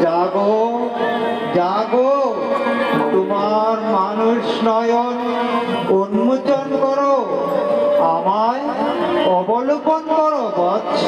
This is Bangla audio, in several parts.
जागो जागो तुम्हार मानुष नयन उन्मोचन करो आमाय अवलोकन करो वत्स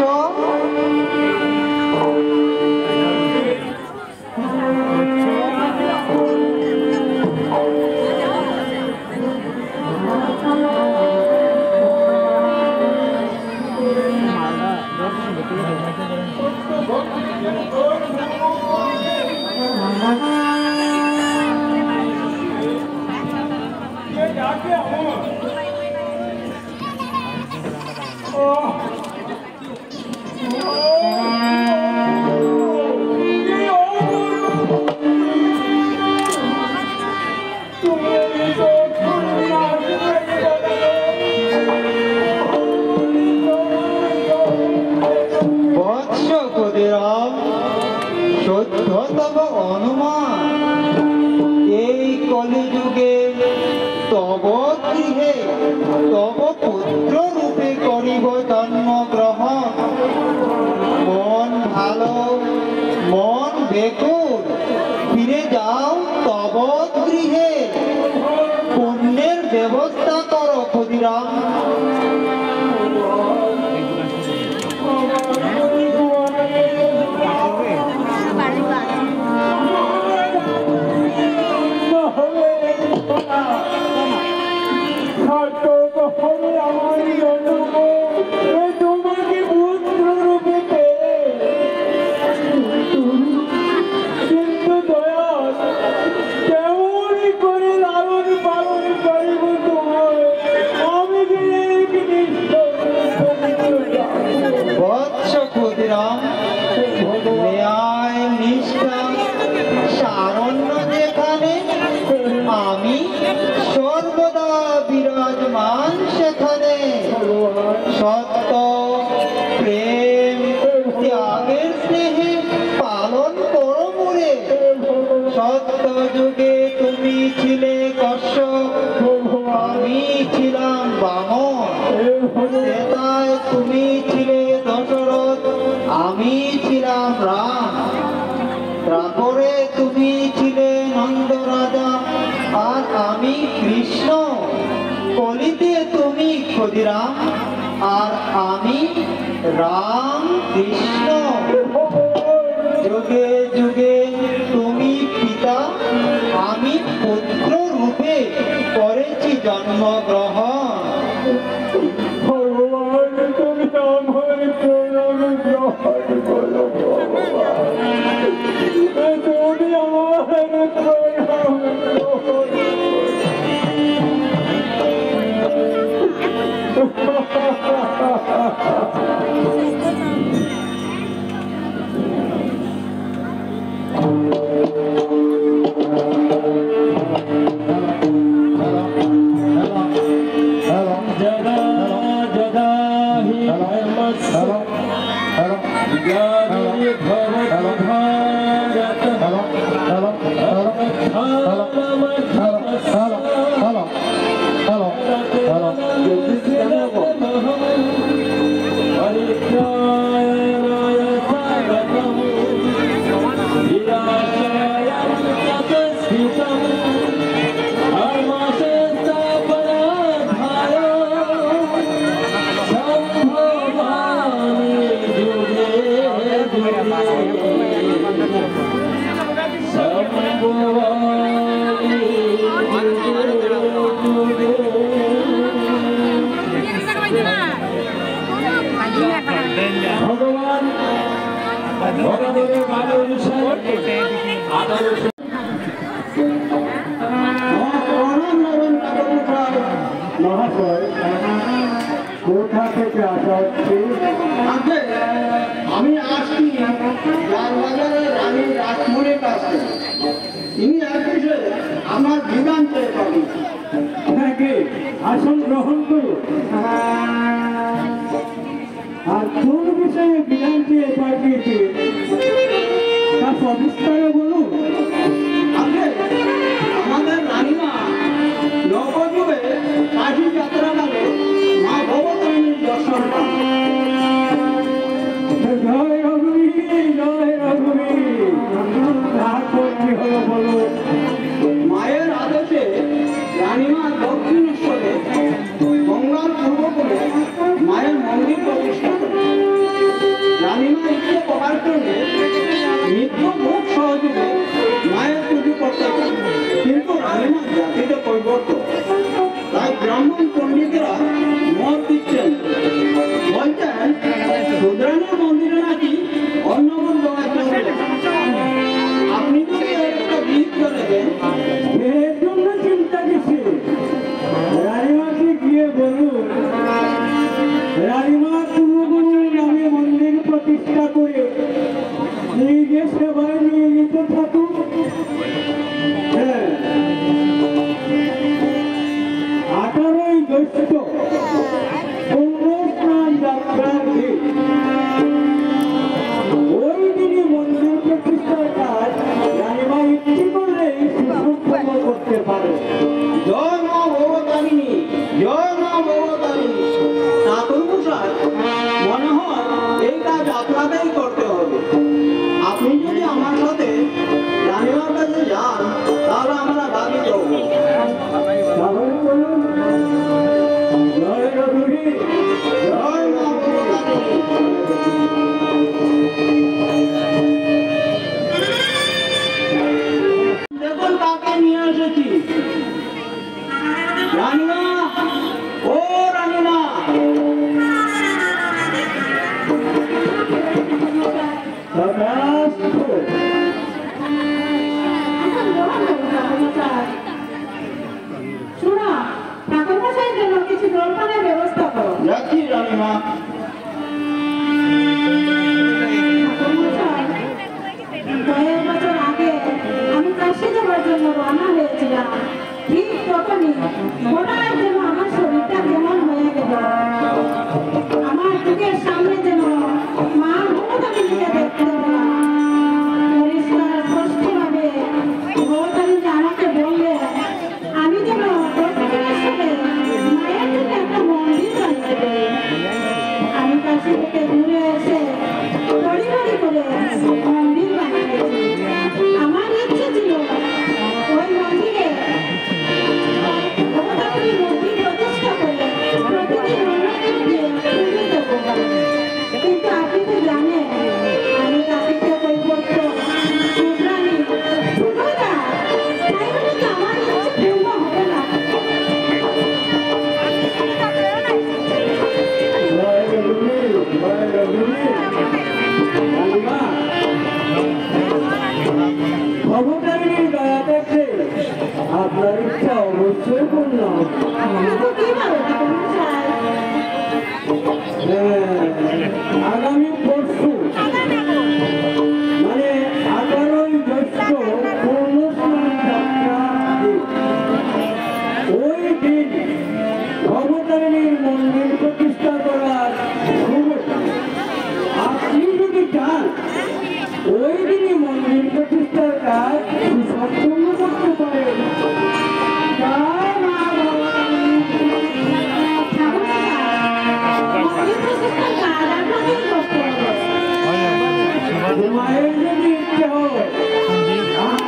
शुद्धतम अनुमान कलिजुगे तब गृहे तब पुत्र रूपे करिब जन्म ग्रहण मन भालो मन बेकुल फिरे जाओ तब गृहे पुण्येर व्यवस्था करो खुदिराम सत्य प्रेम त्यागेर स्नेहे पालन करो मोरे सत्य जुगे तुमी छिले कश्यप आमी छिलाम बामन त्रेताय तुमी छिले दशरथ आमी छिलाम राम द्वापरे तुमी छिले नंद राजा और आमी कृष्ण कलिते तुमी खुदिराम और आमी राम कृष्ण जुगे जुगे तुमी पिता आमी पुत्र रूपे करेछि जन्म ग्रहण भगवान तुमी आमार प्रणाम ग्रहण करो भगवान तुमी आमार प्रणाम আমার বিধান চেয়ে পাবি। তাকে আসন গ্রহণ করো। আর কোন বিষয়ে বিধান চেয়ে পাঠিয়েছে তা সবিস্তারে বলুন। আগে আমাদের রানীমা নবযুগে কাশী যাত্রাকালে মা ভবতারিণীর দর্শন পান। জয় রঘুবীর, জয় রঘুবীর। তারপর কি হলো বলো। মায়ের আদেশে রানীমা দক্ষিণেশ্বরে গঙ্গার পূর্ব করে মায়ের মন্দির প্রতিষ্ঠা করেন। রানীমা ইচ্ছে করার জন্য নিত্য ভোগ সহযোগে মায়ের পুজো করতে পারেন, কিন্তু রানীমা জাতিতে কৈবর্ত, তাই ব্রাহ্মণ পণ্ডিতরা মত দিচ্ছেন, বলছেন রুদ্রাণীর মন্দিরে নাকি অন্নগুণ দেওয়ার জন্য। আপনি যদি একটা বিহিত করে দেন। এর জন্য চিন্তা কিছু রানীমাকে গিয়ে বলুন রানীমা কুলগুরু নামে মন্দির প্রতিষ্ঠা করে নিজে সেবায় নিয়োজিত থাকুক। হ্যাঁ, 18ই জ্যৈষ্ঠ পুণ্যস্নান যাত্রার দিন ওই দিনই মন্দির প্রতিষ্ঠার কাজ রানীমা ইচ্ছে করলেই সুসম্পন্ন করতে পারে। জয় মা ভবতারিণী, জয় মা ভবতারিণী। ঠাকুর মশাই, মনে হয় এই কাজ আপনাকেই করতে হবে। আপনি যদি আমার সাথে রানীমার কাছে যান তাহলে আমরা দাবি করব। তাহলে বলুন জয় রঘুবীর, জয় মা ভবতারিণী। দেখুন কাকে নিয়ে এসেছি। রানীমা, ও রানীমা। তথাস্তু। শোনো, ঠাকুরমশাইয়ের জন্য কিছু জলপানের ব্যবস্থা করো। যাচ্ছি রানীমা। ঠাকুরমশাই, কয়েক বছর আগে আমি কাশি যাওয়ার জন্য রওনা হয়েছিলাম। ঠিক তখনই হঠাৎ যেন আমার শরীরটা কেমন হয়ে গেল। আমার চোখের সামনে যেন মা ভবতারিণীকে দেখতে পেলাম। পরিষ্কার স্পষ্টভাবে ভবতারিণী আমাকে বললে আমি যেন দক্ষিণেশ্বরে মায়ের জন্য একটা মন্দির বানিয়ে দেই। আমি কাশি থেকে ঘুরে এসে পরিবারি করে মন্দির বানিয়েছি। আমার ইচ্ছে ছিল ওই মন্দিরে ভবতারিণীর মূর্তি প্রতিষ্ঠা করে প্রতিদিন অন্নদান দিয়ে পুজো দেবো। কিন্তু আপনি তো জানেন আমি কাশিতে কৈবর্ত রুদ্রাণী ছোটদা, তাই বলে তো আমার ইচ্ছে পূর্ণ হবে না। জয় রঘুবীর, জয় রঘুবীর। রানীমা, ভবতারিণীর দয়া দেখে আপনার ইচ্ছা অবশ্যই পূর্ণ হবে। কিন্তু কিভাবে ঠাকুরমশাই? আগামী পরশু মানে 18ই জ্যৈষ্ঠ পুণ্যস্নান যাত্রা দিন। ওই দিন ভবতারিণীর মন্দির প্রতিষ্ঠা করার শুভ। আপনি যদি চান ওই দিনই মন্দির প্রতিষ্ঠার কাজ সুসম্পন্ন করতে পারেন। জয় মা ভবতারিণী। ঠাকুরমশাই, মন্দির প্রতিষ্ঠার কাজ আপনাকেই করতে হবে। মায়ের যদি ইচ্ছে হয়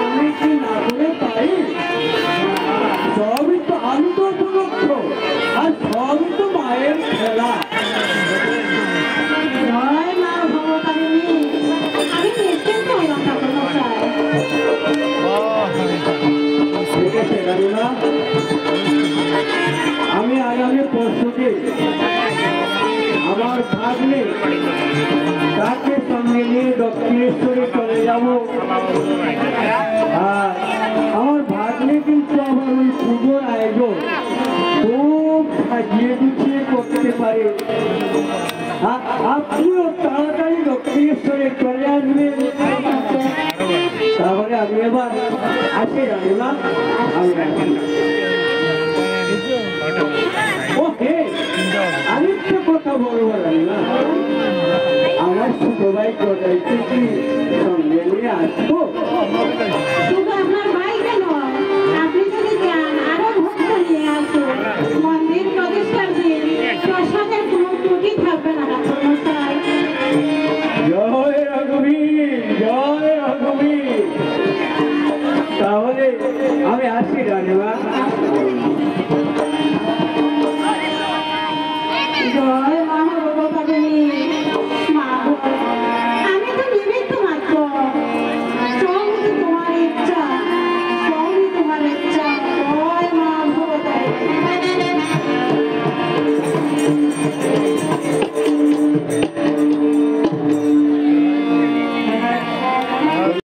আমি কি না করে পারি? সবই তো আমি তো উপলক্ষ আর সবই তো মায়ের খেলা। জয় মা ভবতারিণী। আমি নিশ্চিন্ত হলাম ঠাকুরমশাই। ঠিক আছে রানীমা, আমি আগামী পরশুকে আমার ভাগ্নে তাকে সঙ্গে নিয়ে দক্ষিণেশ্বরে চলে যাব। আর আমার ভাগ্নে কিন্তু আমার ওই পুজোর আয়োজন খুব সাজিয়ে গুছিয়ে করতে পারে। আপনিও তাড়াতাড়ি দক্ষিণেশ্বরে চলে আসবেন। তাহলে আমি এবার আসি রানীমা। ও হে, আরেকটা কথা বলবো না, আমার ছোট ভাই কোথাইতে কি সঙ্গে নিয়ে আসবো? শুধু আপনার ভাই কেন, আপনি যদি চান আরো ভক্ত নিয়ে আসুন। মন্দির প্রতিষ্ঠার দিন প্রসাদের কোনো ত্রুটি থাকবে না ঠাকুরমশাই। জয় রঘুবীর, জয় রঘুবীর। তাহলে আমি আসি রানীমা।